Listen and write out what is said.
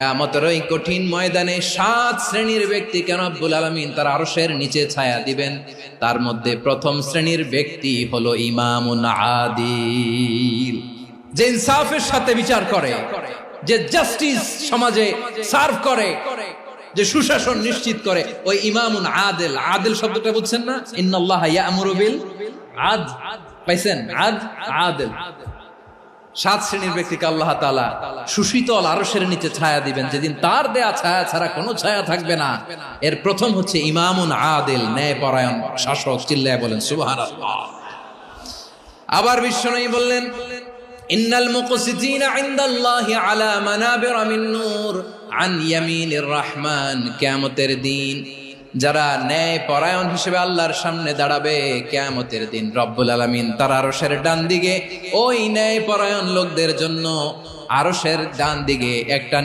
কিয়ামতের ওই কঠিন ময়দানে 7 শ্রেণীর ব্যক্তিকে রব্বুল আলামিন তার আরশের নিচে ছায়া দিবেন। তার মধ্যে প্রথম শ্রেণীর ব্যক্তি হলো ইমামুন আদিল, যে ইনসাফের সাথে বিচার করে, যে জাস্টিস সমাজে সার্ভ করে, যে সুশাসন নিশ্চিত করে, ওই ইমামুন আদিল। আদিল শব্দটা বুঝছেন না? ইন্নাল্লাহা ইয়া'মুরু বিল আদল, পাইছেন? আদিল। 7 শ্রেণীর ব্যক্তিকে আল্লাহ তাআলা সুশীতল আরশের নিচে ছায়া দিবেন, যেদিন তার দেয়া ছায়া ছাড়া কোনো ছায়া থাকবে না। এর প্রথম হচ্ছে ইমামুন আদিল, ন্যায়পরায়ণ শাসক। চিল্লায় বলেন সুবহানাল্লাহ। আবার বিশ্বনবী বললেন, ইন্নাল মুকসিতিনা ইনদাল্লাহি আলা মানাবিরা মিন নূর আন ইয়ামিনির রহমান। কিয়ামতের দিন যারা ন্যায় পরায়ণ হিসেবে আল্লাহর সামনে দাঁড়াবে, কিয়ামতের দিন রব্বুল আলামিন তার আরশের ডান দিকে ওই ন্যায় পরায়ণ লোকদের জন্য আরশের ডান দিকে একটা